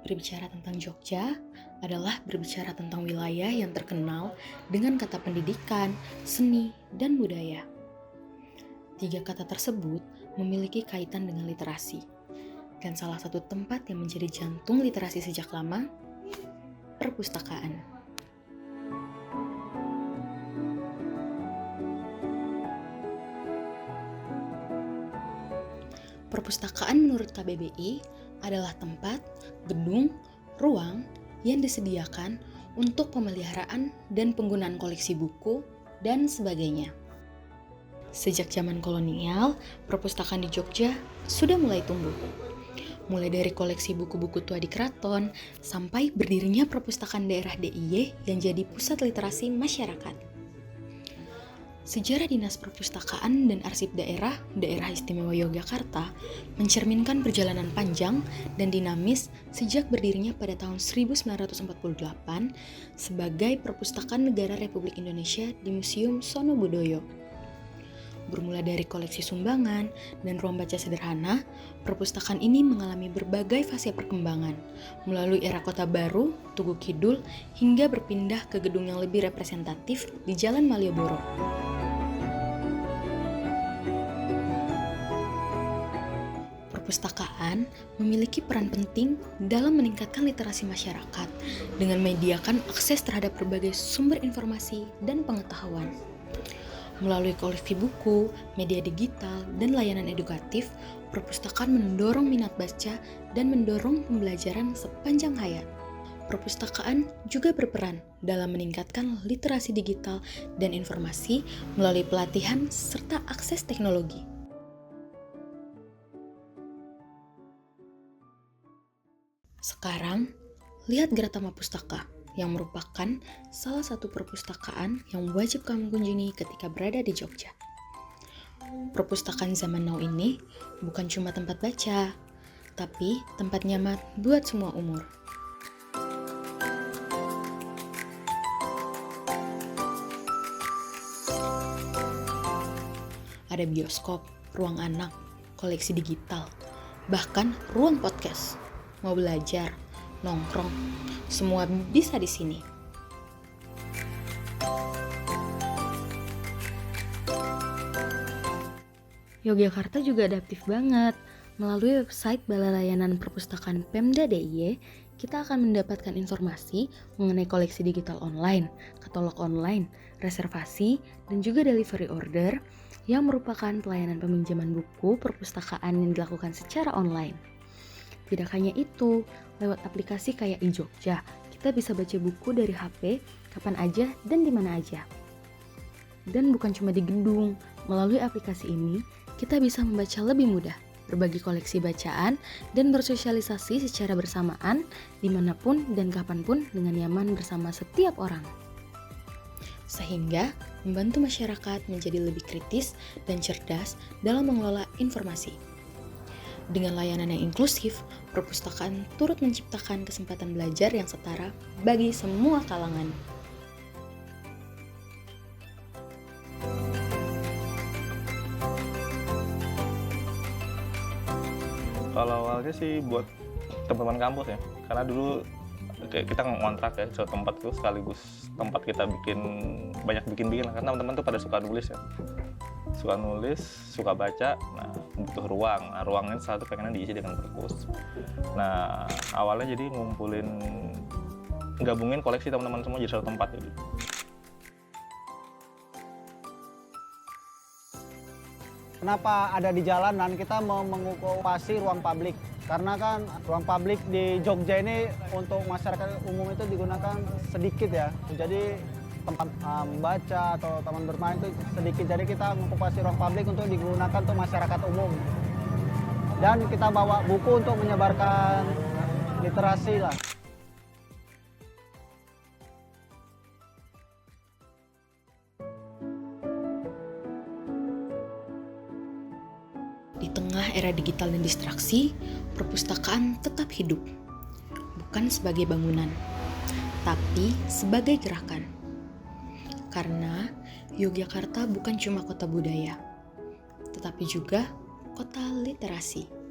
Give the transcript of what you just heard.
Berbicara tentang Jogja adalah berbicara tentang wilayah yang terkenal dengan kata pendidikan, seni, dan budaya. Tiga kata tersebut memiliki kaitan dengan literasi. Dan salah satu tempat yang menjadi jantung literasi sejak lama, perpustakaan. Perpustakaan menurut KBBI adalah tempat, gedung, ruang yang disediakan untuk pemeliharaan dan penggunaan koleksi buku dan sebagainya. Sejak zaman kolonial, perpustakaan di Jogja sudah mulai tumbuh. Mulai dari koleksi buku-buku tua di keraton, sampai berdirinya perpustakaan daerah DIY yang jadi pusat literasi masyarakat. Sejarah Dinas Perpustakaan dan Arsip Daerah Istimewa Yogyakarta mencerminkan perjalanan panjang dan dinamis sejak berdirinya pada tahun 1948 sebagai Perpustakaan Negara Republik Indonesia di Museum Sono Budoyo. Bermula dari koleksi sumbangan dan ruang baca sederhana, perpustakaan ini mengalami berbagai fase perkembangan, melalui era Kota Baru, Tugu Kidul, hingga berpindah ke gedung yang lebih representatif di Jalan Malioboro. Perpustakaan memiliki peran penting dalam meningkatkan literasi masyarakat dengan menyediakan akses terhadap berbagai sumber informasi dan pengetahuan. Melalui koleksi buku, media digital, dan layanan edukatif, perpustakaan mendorong minat baca dan mendorong pembelajaran sepanjang hayat. Perpustakaan juga berperan dalam meningkatkan literasi digital dan informasi melalui pelatihan serta akses teknologi. Sekarang, lihat Gratama Pustaka yang merupakan salah satu perpustakaan yang wajib kamu kunjungi ketika berada di Jogja. Perpustakaan zaman now ini bukan cuma tempat baca, tapi tempat nyaman buat semua umur. Ada bioskop, ruang anak, koleksi digital, bahkan ruang podcast. Mau belajar, nongkrong, semua bisa di sini. Yogyakarta juga adaptif banget. Melalui website Balai Layanan Perpustakaan Pemda DIY, kita akan mendapatkan informasi mengenai koleksi digital online, katalog online, reservasi, dan juga delivery order yang merupakan pelayanan peminjaman buku perpustakaan yang dilakukan secara online. Tidak hanya itu, lewat aplikasi kayak iJogja, kita bisa baca buku dari HP kapan aja dan di mana aja. Dan bukan cuma di gedung, melalui aplikasi ini kita bisa membaca lebih mudah, berbagi koleksi bacaan, dan bersosialisasi secara bersamaan dimanapun dan kapanpun dengan nyaman bersama setiap orang. Sehingga membantu masyarakat menjadi lebih kritis dan cerdas dalam mengelola informasi. Dengan layanan yang inklusif, perpustakaan turut menciptakan kesempatan belajar yang setara bagi semua kalangan. Kalau awalnya sih buat teman-teman kampus ya, karena dulu kayak kita ngontrak ya suatu tempat itu sekaligus tempat kita banyak bikin lah, karena teman-teman tuh pada suka nulis ya, suka baca, nah butuh ruang. Nah, ruangnya satu pengennya diisi dengan perpus. Nah awalnya jadi gabungin koleksi teman-teman semua jadi satu tempat jadi. Kenapa ada di jalan dan kita mau mengokupasi ruang publik? Karena kan ruang publik di Jogja ini untuk masyarakat umum itu digunakan sedikit ya. Jadi tempat membaca atau taman bermain itu sedikit. Jadi kita mengokupasi ruang publik untuk digunakan untuk masyarakat umum. Dan kita bawa buku untuk menyebarkan literasi lah. Di tengah era digital dan distraksi, perpustakaan tetap hidup. Bukan sebagai bangunan, tapi sebagai gerakan. Karena Yogyakarta bukan cuma kota budaya, tetapi juga kota literasi.